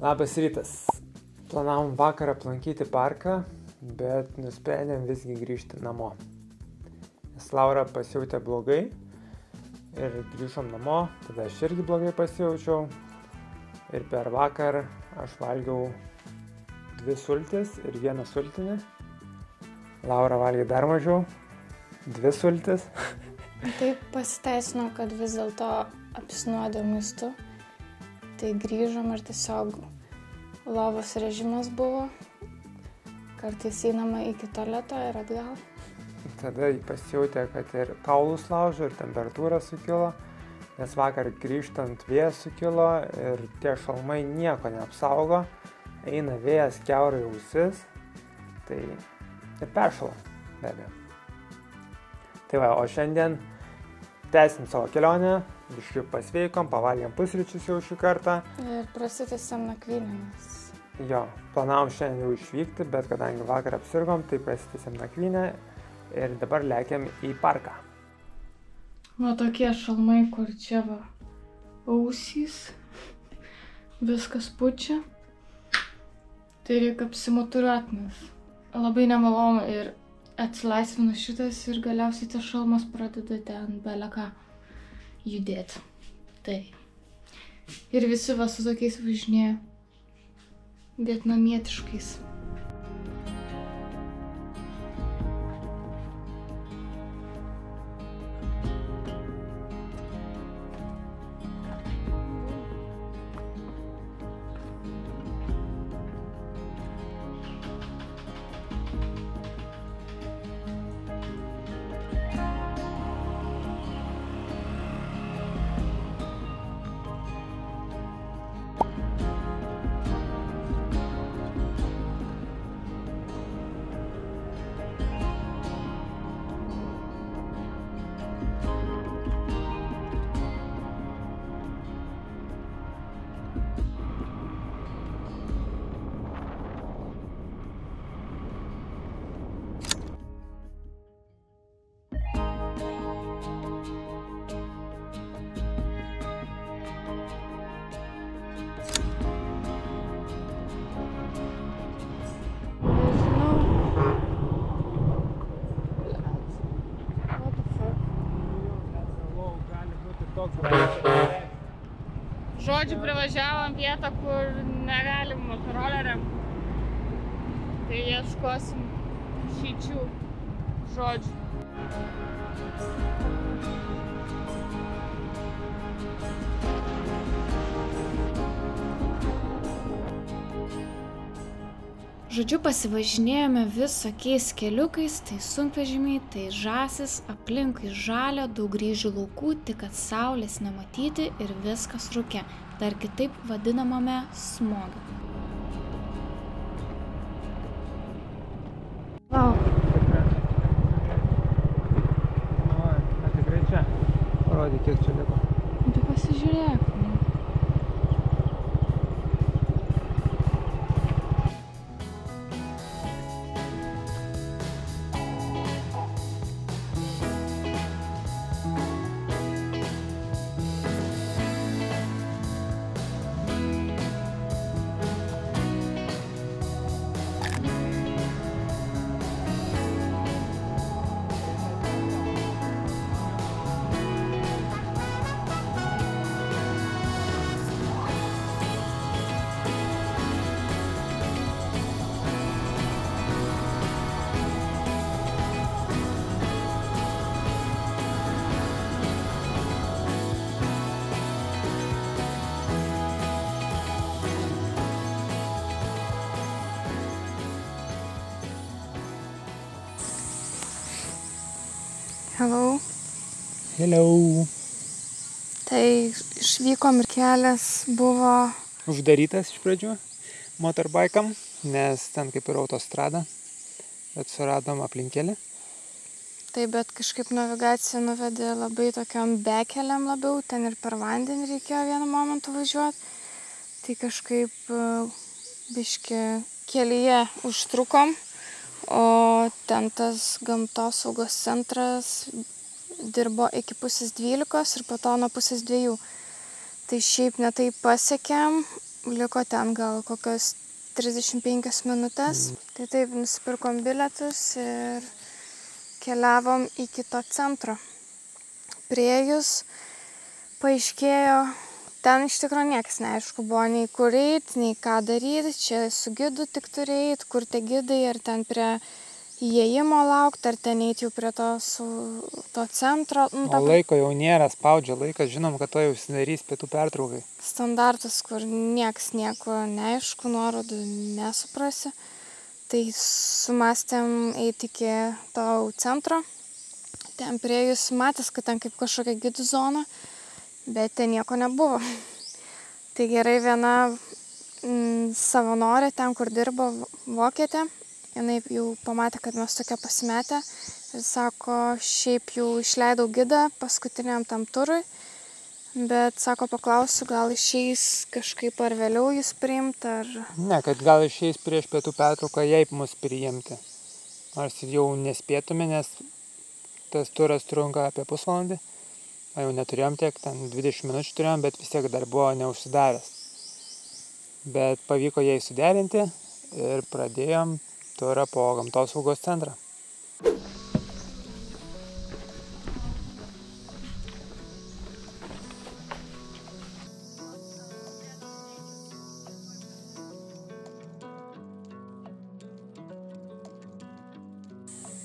Labas rytas. Planavom vakar aplankyti parką, bet nusprendėm visgi grįžti namo. Nes Laura pasijautė blogai ir grįžom namo, tada aš irgi blogai pasijaučiau. Ir per vakar aš valgiau 2 sultis ir 1 sultinį. Laura valgė dar mažiau, 2 sultis. Taip pasiteisino, kad vis dėlto apsinuodė maistu. Tai grįžom ir tiesiog lovos režimas buvo. Kartais einama iki tualeto ir atgal. Tada pasijautė, kad ir kaulus laužo, ir temperatūra sukilo, nes vakar grįžtant vėjas sukilo ir tie šalmai nieko neapsaugo. Eina vėjas kiaurai ausis, tai ir peršalo be abejo. Tai va, o šiandien tęsim savo kelionę, biškį pasveikom, pavalgėm pusryčius jau šį kartą. Ir prasitęsėm nakvynėmis. Jo, planavom šiandien jau išvykti, bet kadangi vakar apsirgom, tai prasitęsėm nakvynę ir dabar lekiam į parką. Va tokie šalmai, kur čia va ausys, viskas pučia. Tai reikia apsimoturiuoti, nes labai nemalonu ir atsilaisvina šitas ir galiausiai tas šalmas pradeda ten beleką judėti. Tai. Ir visi va su tokiais važinėja vietnamietiškais. Žodžiu, privažiavom vietą, kur negalim motoroleriam. Tai ieškosim išeičių žodžių. Žodžiu, pasivažinėjome visokiais keliukais, tai sunkvežimiai, tai žąsis, aplinkui žalia, daug ryžių laukų, tik kad saulės nematyti ir viskas rūke, dar kitaip vadinamame smoge. Wow. Tikrai čia. Parodyk, kiek čia liko. Tai pasižiūrėk. Hello. Hello. Tai išvykom ir kelias buvo uždarytas iš pradžių motorbikam, nes ten kaip ir autostrada, bet suradom aplinkelį. Tai bet kažkaip navigacija nuvedė labai tokiom bekeliam labiau, ten ir per vandenį reikėjo vienu momentu važiuoti. Tai kažkaip biški kelyje užtrukom. O ten tas gamtosaugos centras dirbo iki 11:30 ir po to nuo 11:30. Tai šiaip ne taip pasiekėm, liko ten gal kokios 35 minutės. Tai taip, nusipirkom bilietus ir keliavom į kito centro. Priėjus paaiškėjo, ten iš tikrųjų niekas neaišku buvo, nei kur eit, nei ką daryti. Čia su gidu tik turėjai, kur tie gidai, ar ten prie įėjimo laukti, ar ten eiti jau prie to centro. O laiko jau nėra, spaudžia laikas, žinom, kad to jau užsidarys pietų pertraukai. Standartas, kur nieks nieko neaišku, nuorodų nesuprasi. Tai sumastėm eiti iki to centro. Ten priėjus matęs, kad ten kaip kažkokia gidų zona, bet ten nieko nebuvo. Tai gerai, viena savanorė ten, kur dirbo vokietė, jinai jau pamatė, kad mes tokia pasimetę ir sako, šiaip jau išleidau gidą paskutiniam tam turui, bet sako, paklausiu, gal išeis kažkaip ar vėliau jūs priimti, ar... Ne, kad gal išeis prieš pietų pertrauką jai mus priimti. Nors jau nespėtume, nes tas turas trunka apie pusvalandį. Jau neturėjom tiek, ten 20 minučių turėjom, bet vis tiek dar buvo neužsidaręs. Bet pavyko jai suderinti ir pradėjom turą po gamtosaugos centrą.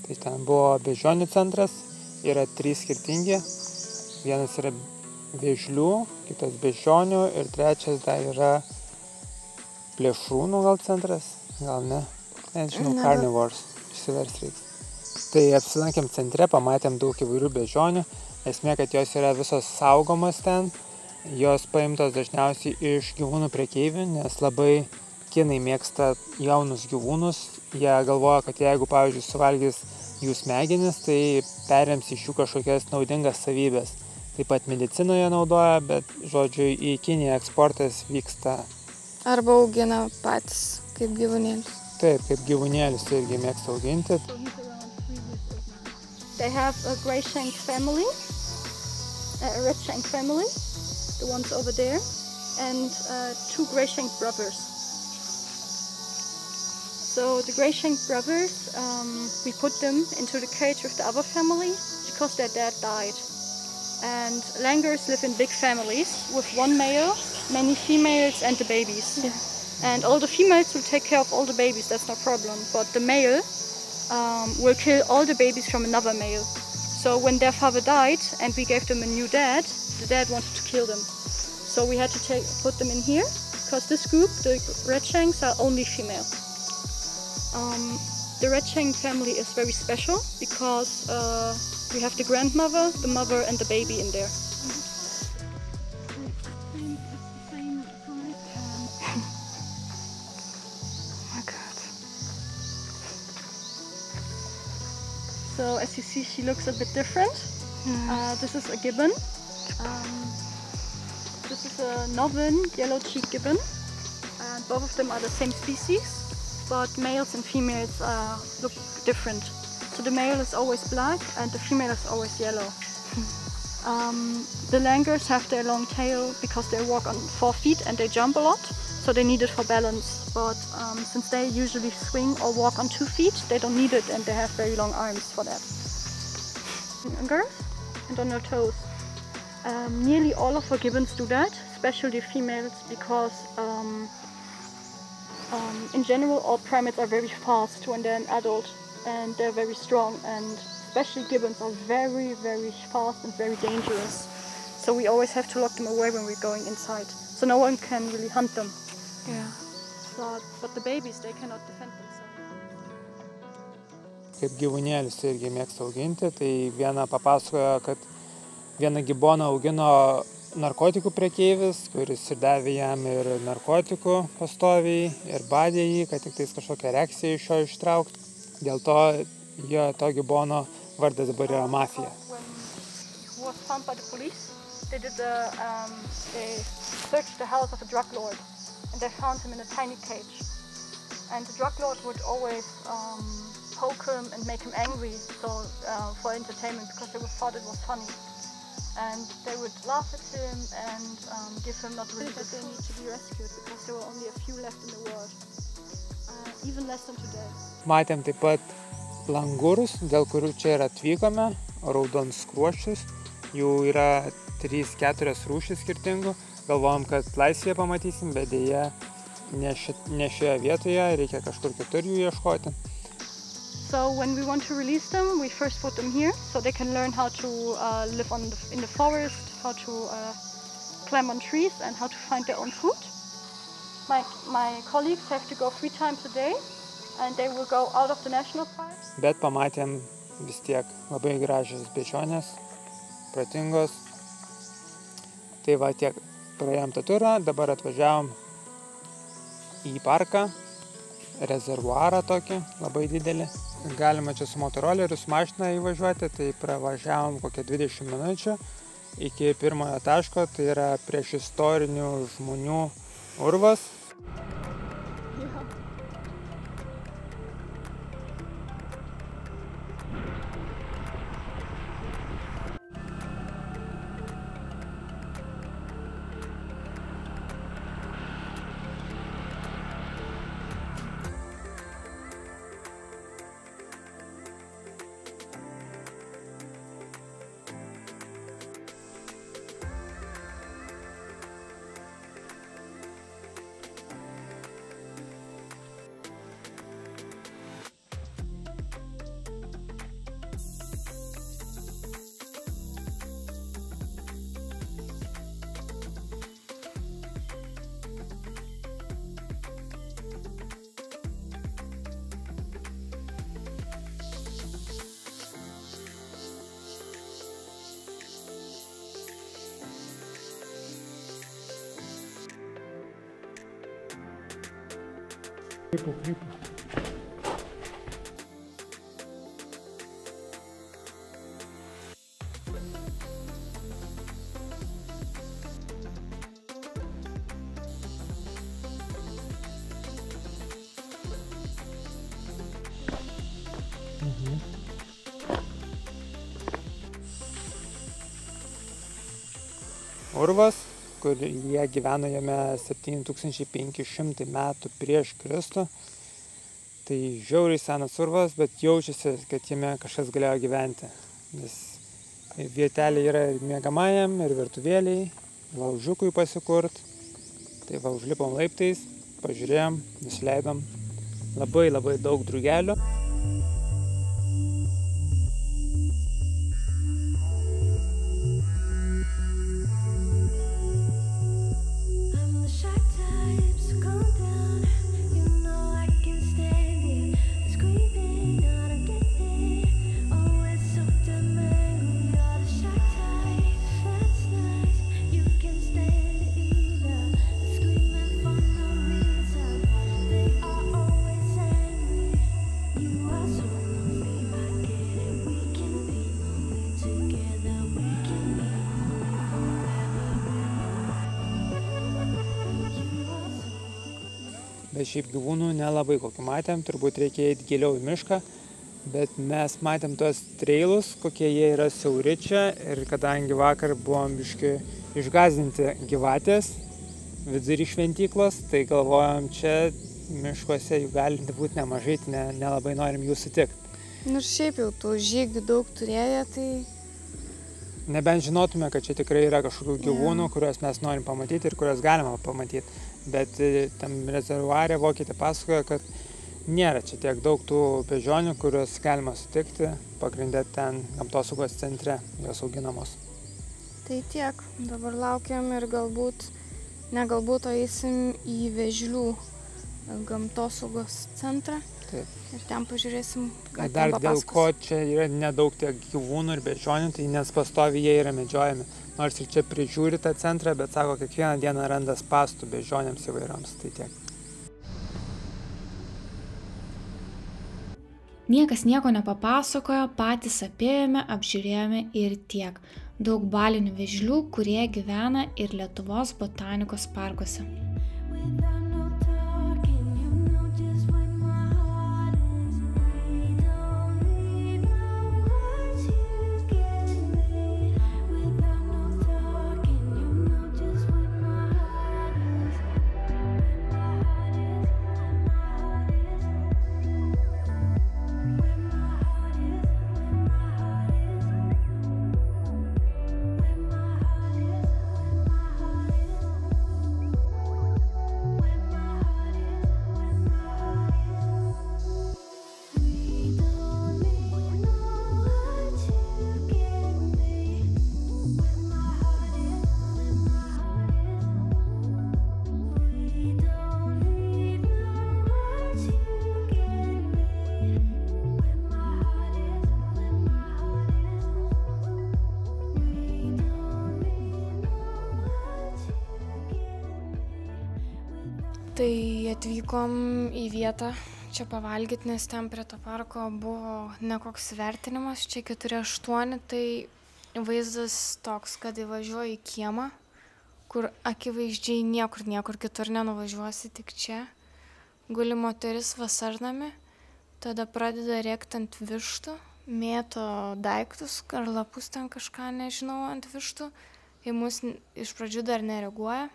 Tai ten buvo beždžionių centras, yra 3 skirtingi. Vienas yra vėžlių, kitas beždžionių ir trečias dar yra plėšrūnų gal centras, gal ne. Nežinau, carnivores, išsivers reiks. Tai apsilankėm centre, pamatėm daug įvairių beždžionių. Esmė, kad jos yra visos saugomos ten. Jos paimtos dažniausiai iš gyvūnų prekeivių, nes labai kinai mėgsta jaunus gyvūnus. Jie galvoja, kad jeigu, pavyzdžiui, suvalgys jų smegenis, tai perims iš jų kažkokias naudingas savybės. Taip pat medicinoje naudoja, bet, žodžiu, į Kiniją eksportas vyksta. Arba augina patys, kaip gyvūnėlis. Taip, kaip gyvūnėlis tai irgi mėgsta auginti. They have a Greyshank family, a Redshank family, the ones over there, and 2 Greyshank brothers. So the Greyshank brothers, we put them into the cage with the other family because their dad died. And langurs live in big families with 1 male, many females and the babies. Yeah. And all the females will take care of all the babies, that's no problem. But the male will kill all the babies from another male. So when their father died and we gave them a new dad, the dad wanted to kill them. So we had to put them in here, because this group, the Redshanks, are only female. The Redshank family is very special because we have the grandmother, the mother and the baby in there. So as you see, she looks a bit different. This is a gibbon. This is a Northern yellow-cheeked gibbon. And both of them are the same species, but males and females look different. So the male is always black and the female is always yellow. The langurs have their long tail because they walk on 4 feet and they jump a lot, so they need it for balance. But since they usually swing or walk on 2 feet, they don't need it and they have very long arms for that. Langurs and on their toes. Nearly all of our gibbons do that, especially females, because in general all primates are very fast when they're an adult and they're very strong, and especially gibbons are very, very fast and very dangerous. So we always have to lock them away when we're going inside, so no one can really hunt them. Yeah. But the babies, they cannot defend themselves. Kaip gyvūnėlis tai irgi mėgsta auginti, tai viena papasakojo, kad vieną giboną augino narkotikų prekeivis, kuris ir davė jam ir narkotikų pastoviai ir badė jį, kad tik tais kažkokią reakciją iš jo ištraukti. Dėl to to gibono vardas dabar yra Mafija. When he was found by the police, they searched the house of a drug lord and they found him in a tiny cage. And the drug lord would always poke him and make him angry, so for entertainment, because they thought it was funny. And they would laugh at him and give them not really that they need to be rescued because there were only a few left in the world, even less than today. Matėm taip pat langurus, dėl kurių čia ir atvykome, raudonskruosčius. Jų yra 3-4 rūšys skirtingų. Galvojom, kad laisvėje pamatysim, bet dėja ne šioje vietoje, reikia kažkur kitur jų ieškoti. So when we want to release them, we first put them here, so they can learn how to live in the forest, how to climb on trees, and how to find their own food. My colleagues have to go 3 times a day, and they will go out of the national parks. Bet pamatėm vis tiek labai gražios beždžionės, protingos. Tai va tiek praėjom tą turą, dabar atvažiavom į parką, rezervuarą tokį, labai didelį. Galima čia su motoroleriu, su mašina įvažiuoti, tai pravažiavom kokią 20 minučių iki pirmojo taško, tai yra prieš istorinių žmonių urvas. Krypau. Urvas, kur jie gyveno jame 7500 metų prieš Kristų. Tai žiauriai senas urvas, bet jaučiasi, kad jame kažkas galėjo gyventi. Nes vietelė yra ir miegamajam, ir virtuvėliai, laužiukui pasikurt. Tai va, užlipom laiptais, pažiūrėjom, nusileidom. Labai daug drugelių. Bet šiaip gyvūnų nelabai kokį matėm, turbūt reikia eiti giliau į mišką, bet mes matėm tuos trailus, kokie jie yra siauri čia, ir kadangi vakar buvom biški išgąsdinti gyvatės vidury šventyklos, tai galvojom, čia miškuose jų gali būti nemažai, tai nelabai norim jų sutikti. Ir šiaip jau tų žygių daug turėję, tai... Nebent žinotume, kad čia tikrai yra kažkokių gyvūnų, kuriuos mes norim pamatyti ir kuriuos galima pamatyti. Bet tam rezervuare vokietė pasakoja, kad nėra čia tiek daug tų beždžionių, kuriuos galima sutikti, pagrindė ten gamtosaugos centre, jos auginamos. Tai tiek, dabar laukiam ir negalbūt eisim į Vėžlių gamtosaugos centrą. Taip. Ir ten pažiūrėsim, ką ten Dar dėl papasakos. ko čia yra nedaug tiek gyvūnų ir beždžionių, tai nes pastoviai jie yra medžiojami. Nors ir čia prižiūri tą centrą, bet sako, kiekvieną dieną randa spastų beždžionėms įvairioms. Tai tiek. Niekas nieko nepapasakojo, patys apėjome, apžiūrėjome ir tiek. Daug balinių vėžlių, kurie gyvena ir Lietuvos botanikos parkuose. Tai atvykom į vietą čia pavalgyti, nes ten prie to parko buvo nekoks vertinimas, čia 4-8, tai vaizdas toks, kad įvažiuoji į kiemą, kur akivaizdžiai niekur kitur nenuvažiuosi, tik čia. Guli moteris vasarnami, tada pradeda rėkti ant vištų, mėto daiktus ar lapus ten kažką, nežinau, ant vištų. Į mus iš pradžių dar nereaguoja.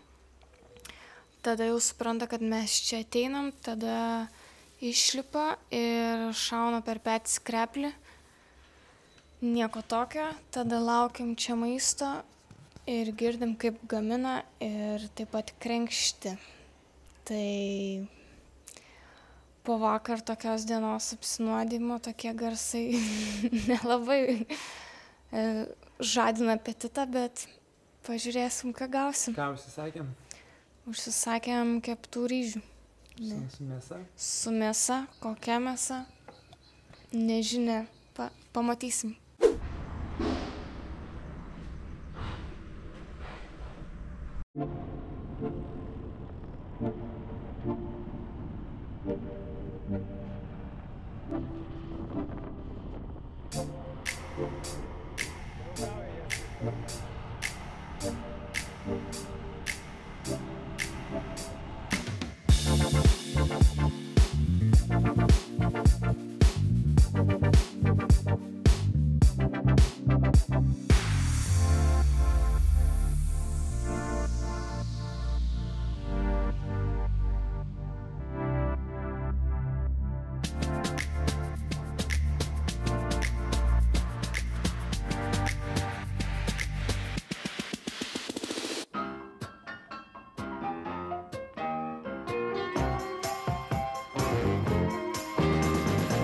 Tada jau supranta, kad mes čia ateinam, tada išlipa ir šauna per petį skreplį. Nieko tokio, tada laukiam čia maisto ir girdim, kaip gamina ir taip pat krenkšti. Tai po vakar tokios dienos apsinuodimo tokie garsai nelabai žadina apetitą, bet pažiūrėsim, ką gausim. Ką užsisakėm? Užsisakėm keptų ryžių. Su mėsa? Su mėsa, kokia mėsa, nežinia, pamatysim.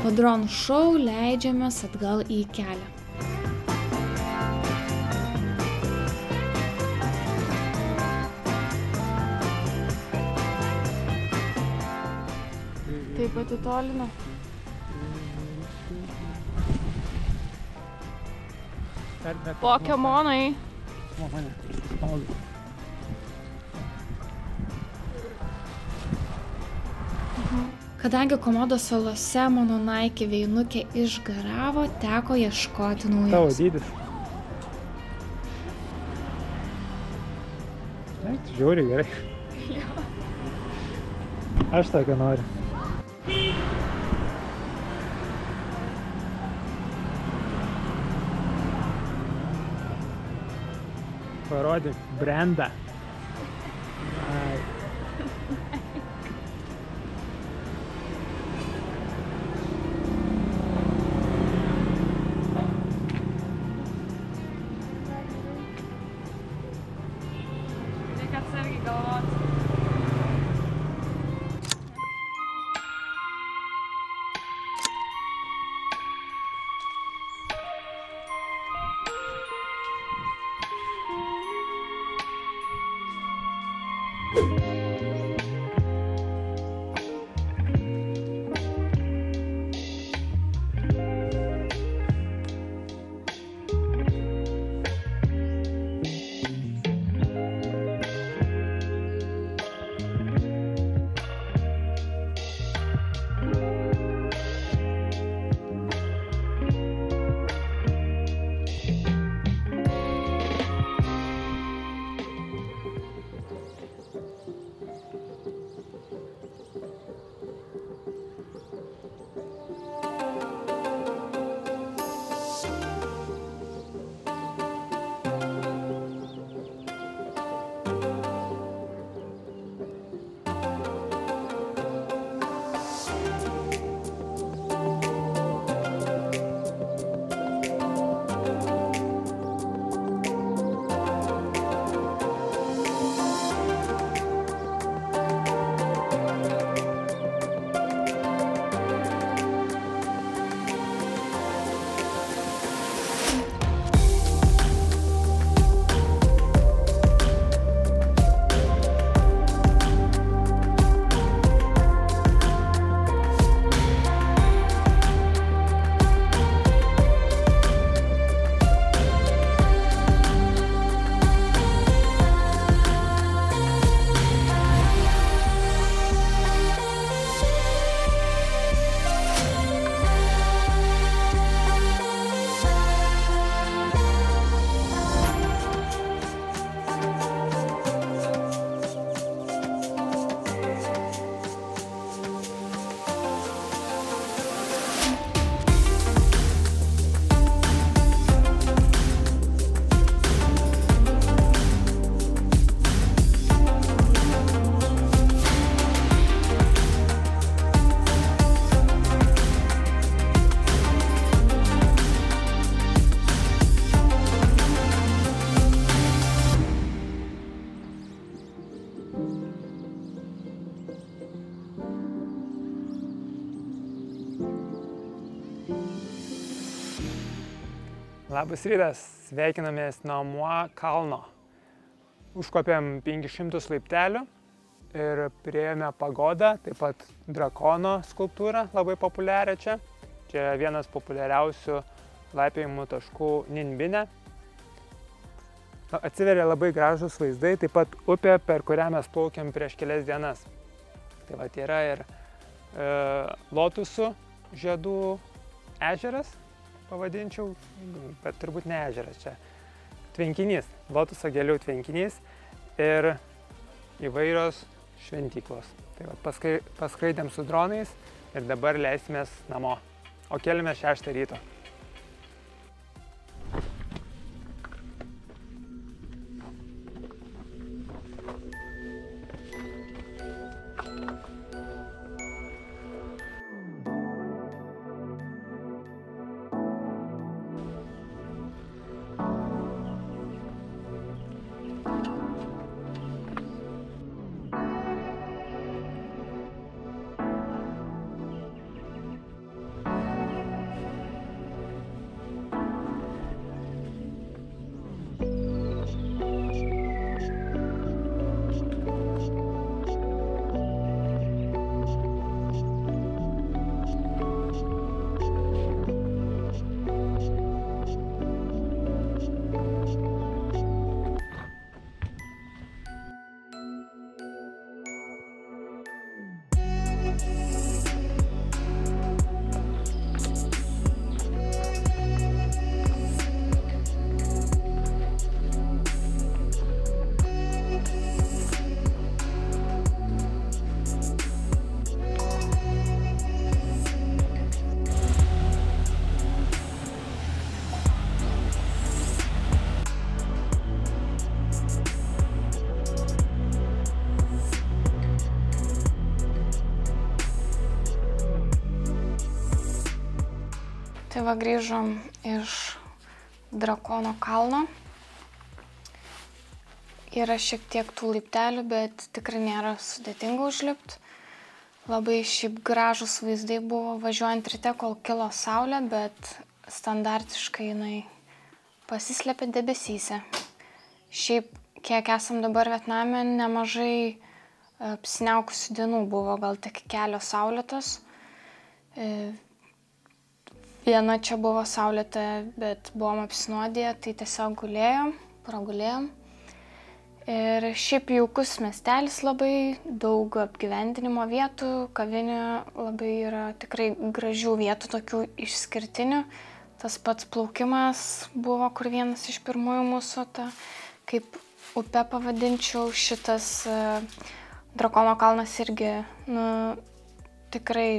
Po dronų šou leidžiamės atgal į kelią. Taip atitolina. Pokemonai. Kadangi Komodo salose mano Nike veinukė išgaravo, teko ieškoti naujos. Tavo dydis. Žiūri gerai. Aš tokio noriu. Parodyk brandą. Ai. Reikia atsargiai galvoti. Labas rytas, sveikinamės nuo kalno. Užkopėm 500 laiptelių ir priėjome pagodą, taip pat drakono skulptūrą, labai populiarią čia. Čia vienas populiariausių laipiojimų taškų Ninbine. Atsiveria labai gražus vaizdai, taip pat upė, per kurią mes plaukėm prieš kelias dienas. Tai vat yra ir lotusų žiedų ežeras, pavadinčiau, bet turbūt ne ežeras čia. Tvenkinys, lotuso gėlių tvenkinys ir įvairios šventyklos. Tai vat paskraidėm su dronais ir dabar leisimės namo. O kėlėmės 6 ryto. Tai va, grįžom iš Drakono kalno. Yra šiek tiek tų laiptelių, bet tikrai nėra sudėtinga užlipti. Labai šiaip gražus vaizdai buvo važiuojant ryte, kol kilo saulė, bet standartiškai jinai pasislėpė debesyse. Šiaip, kiek esam dabar Vietname, nemažai apsiniaukusių dienų buvo, gal tik kelios saulėtos. Viena čia buvo saulėta, bet buvom apsinuodiję, tai tiesiog pragulėjom. Ir šiaip jaukus miestelis labai, daug apgyvendinimo vietų, kavinė labai yra tikrai gražių vietų, tokių išskirtinių. Tas pats plaukimas buvo, kur vienas iš pirmųjų mūsų, kaip upę pavadinčiau, šitas Drakono kalnas irgi, tikrai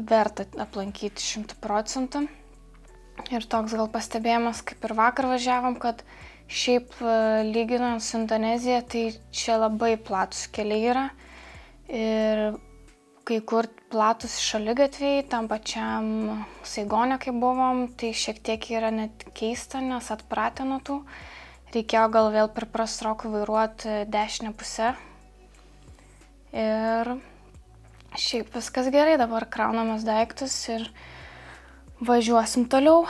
verta aplankyti 100%. Ir toks gal pastebėjimas, kaip ir vakar važiavom, kad šiaip lyginant su Indonezija, tai čia labai platus keliai yra. Ir kai kur platus šaligatviai, tam pačiam Saigone, kai buvom, tai šiek tiek yra net keista, nes atpratę nuo tų. Reikėjo gal vėl priprast Rokui vairuoti dešinę pusę. Ir šiaip viskas gerai, dabar kraunamės daiktus ir važiuosim toliau.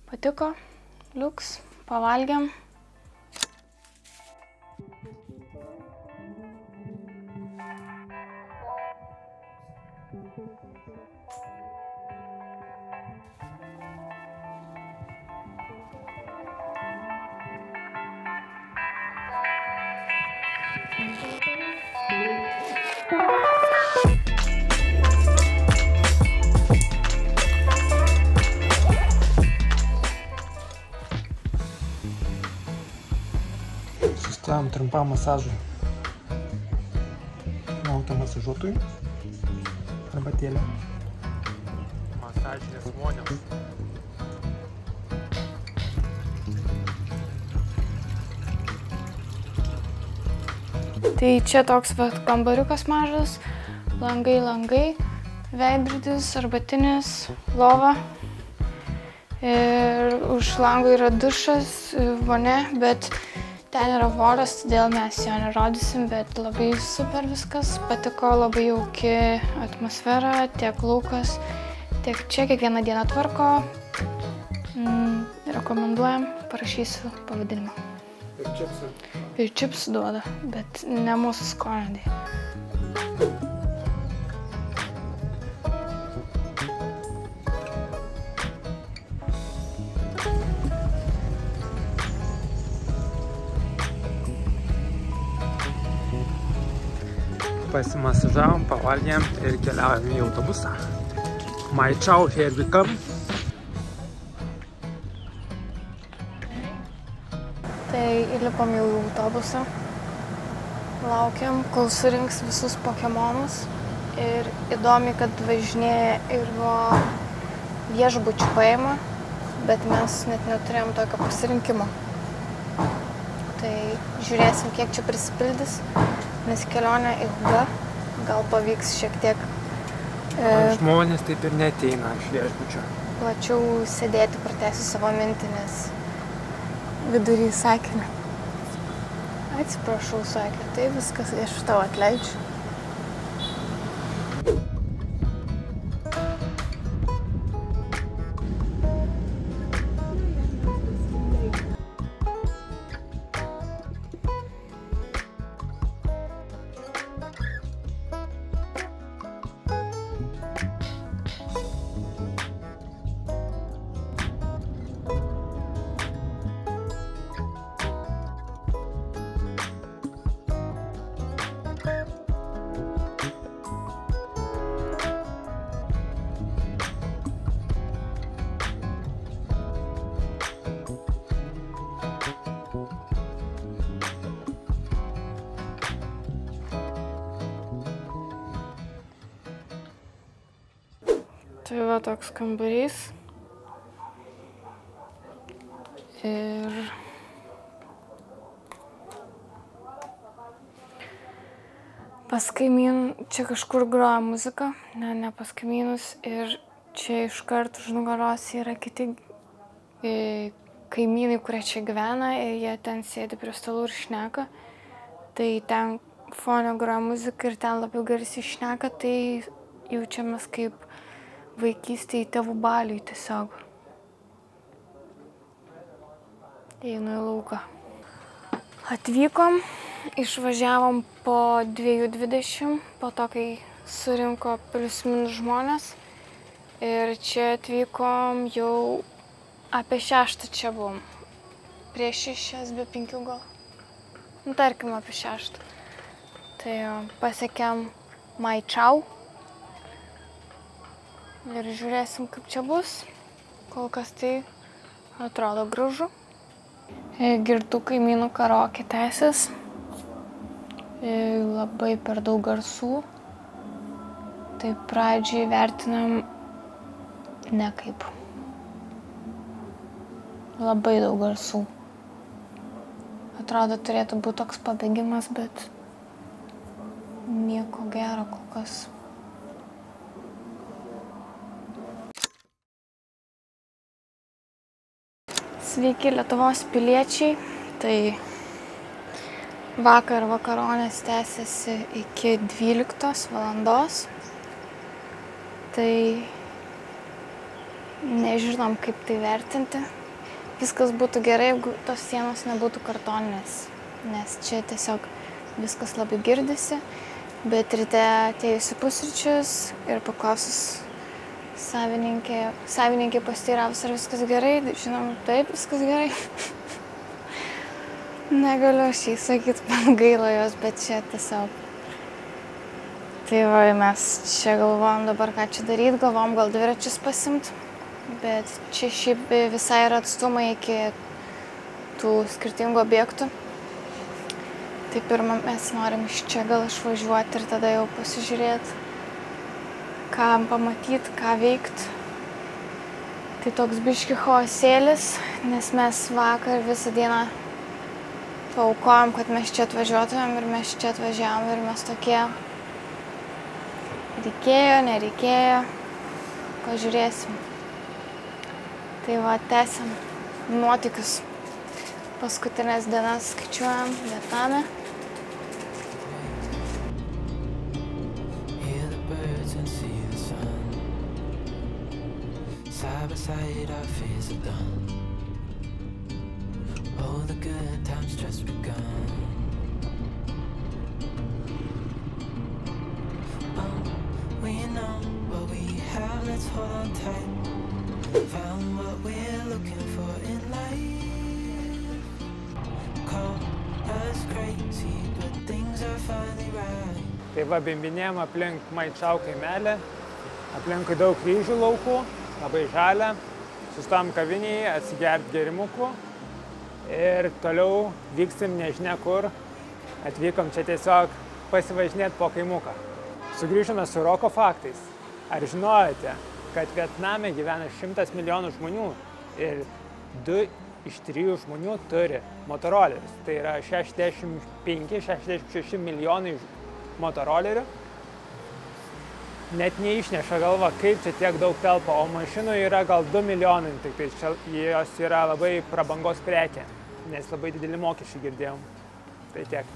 Patiko, liuks, pavalgiam. Sustojom trumpam masažui. Laukiam masažuotojų. Arbatėlė. Masažinės vonios. Tai čia toks kambariukas mažas, langai, veidrodis, arbatinis, lova. Ir už lango yra dušas, vonia, bet ten yra voras, todėl mes jo nerodysim, bet labai super viskas. Patiko, labai jauki atmosfera, tiek laukas, tiek čia kiekvieną dieną tvarko. Rekomenduojam, parašysiu pavadinimą. Ir čipsų. Ir čipsų duoda, bet ne mūsų skonio. Pasimasažavom, pavalgėm ir keliaujam į autobusą. My chow, here we come. Tai įlipom jau į autobusą. Laukiam, kol surinks visus pokemonus. Ir įdomi, kad važinėja ir nuo viešbučių paima, bet mes net neturėjom tokio pasirinkimo. Tai žiūrėsim, kiek čia prisipildys. Nes kelionė ilga, gal pavyks šiek tiek žmonės taip ir neateina iš viešbučio. Plačiau sėdėti, pratęsiu savo mintį, nes vidury sakinio. Atsiprašau, sakė, tai viskas, aš tau atleidžiu. Tai va toks kambarys. Ir pas kaimynų, čia kažkur groja muzika, ne pas kaimynus. Ir čia iškart už nugaros yra kiti kaimynai, kurie čia gyvena ir jie ten sėdi prie stalų ir šneka. Tai ten fone groja muzika ir ten labiau garsiai šneka, tai jaučiamės kaip vaikystėje tėvų baliui tiesiog. Einu į lauką. Atvykom, išvažiavom po 2:20, po to, kai surinko plius minus žmonės. Ir čia atvykom jau apie 6 čia buvom. Prieš 6, be 5 gal. Nu, tarkim, apie 6. Tai pasiekėm My Chow. Ir žiūrėsim, kaip čia bus. Kol kas tai atrodo gražu. Girtų kaimynų karaoke tęsis. Labai per daug garsų. Tai pradžiai vertinam nekaip. Labai daug garsų. Atrodo, turėtų būti toks pabėgimas, bet nieko gero kol kas. Sveiki Lietuvos piliečiai, tai vakar vakaronės tęsiasi iki 12 valandos. Tai nežinom, kaip tai vertinti. Viskas būtų gerai, jeigu tos sienos nebūtų kartoninės, nes čia tiesiog viskas labai girdisi, bet ryte atėjusi pusryčius ir paklausus savininkė pasiteiravus, ar viskas gerai, žinom, taip, viskas gerai. Negaliu aš jai sakyti, man gaila jos, bet čia tiesiog. Tai va, mes čia galvojam dabar, ką čia daryti, galvojam gal dviračius pasimt, bet čia šiaip visai yra atstumai iki tų skirtingų objektų. Tai pirmą mes norim iš čia gal išvažiuoti ir tada jau pasižiūrėti, ką pamatyti, ką veikti. Tai toks biški chaosėlis, nes mes vakar visą dieną paaukojom, kad mes čia atvažiuotumėm ir mes čia atvažiavom ir mes tokie reikėjo, nereikėjo, pažiūrėsim. Tai va, tęsiam nuotykius. Paskutinės dienas skaičiuojam Vietname. side by side, our fears are done. Oh, the good times just begun. Oh, we know what we have, let's hold on tight. Found what we're looking for in life. Call us crazy, but things are finally right. Tai va, bimbinėjom aplink Maičau kaimelį, aplinkui daug kryžių laukų, labai žalia, sustojom kavinėje, atsigert gerimukų ir toliau vyksim nežinia kur, atvykom čia tiesiog pasivažinėti po kaimuką. Sugrįžome su roko faktais. Ar žinojote, kad Vietname gyvena 100 milijonų žmonių ir 2 iš 3 žmonių turi motorolerius. Tai yra 65-66 milijonai motorolerių. Net neišneša galva, kaip čia tiek daug telpa, o mašinų yra gal 2 milijonai, tik tai čia jos yra labai prabangos prekė, nes labai dideli mokesčiai girdėjom. Tai tiek.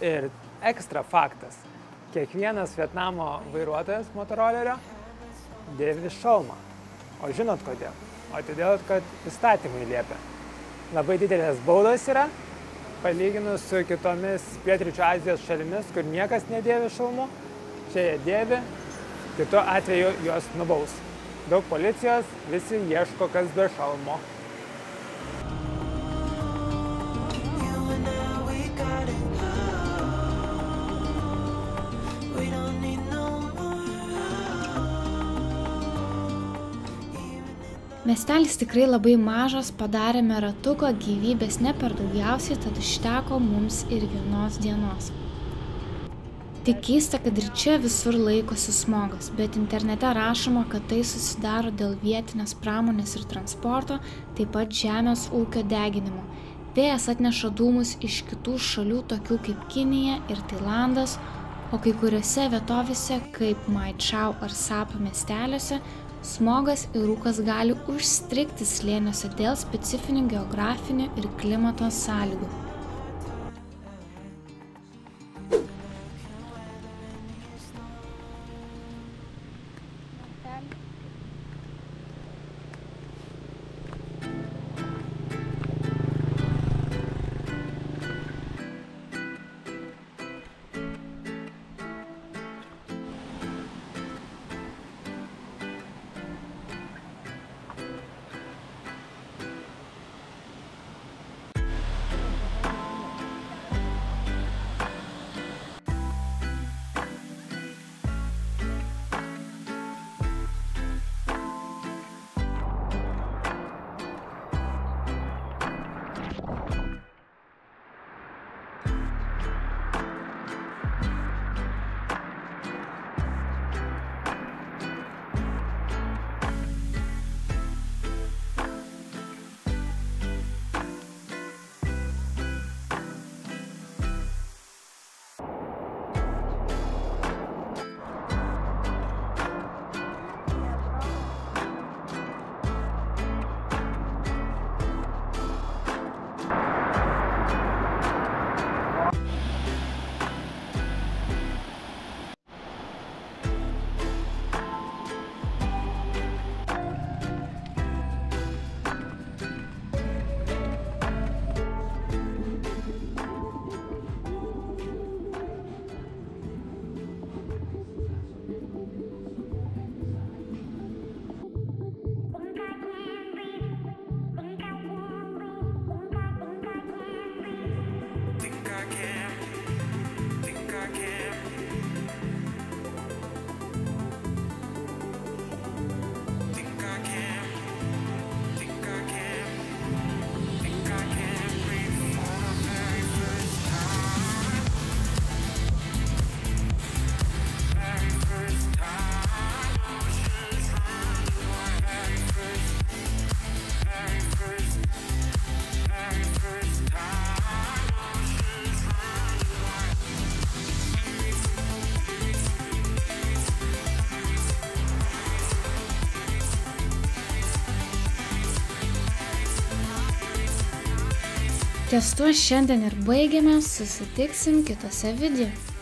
Ir ekstra faktas. Kiekvienas Vietnamo vairuotojas motorolerio dėvi šalmą. O žinot kodėl? O todėl, kad įstatymai liepia. Labai didelės baudos yra, palyginus su kitomis Pietryčių Azijos šalimis, kur niekas nedėvi šalmų. Čia jie dėvi, kitu atveju juos nubaus. Daug policijos, visi ieško, kas be šalmo. Miestelis tikrai labai mažas, padarėme ratuko, gyvybės ne per daugiausiai, tad užteko mums ir vienos dienos. Tik keista, kad ir čia visur laikosi smogas, bet internete rašoma, kad tai susidaro dėl vietinės pramonės ir transporto, taip pat žemės ūkio deginimo. Vėjas atneša dūmus iš kitų šalių, tokių kaip Kinija ir Tailandas, o kai kuriuose vietovėse, kaip Maičau ar Sapa miesteliuose, smogas ir rūkas gali užstrigti slėniuose dėl specifinių geografinių ir klimato sąlygų. Ties tuo šiandien ir baigiame, susitiksim kitose video.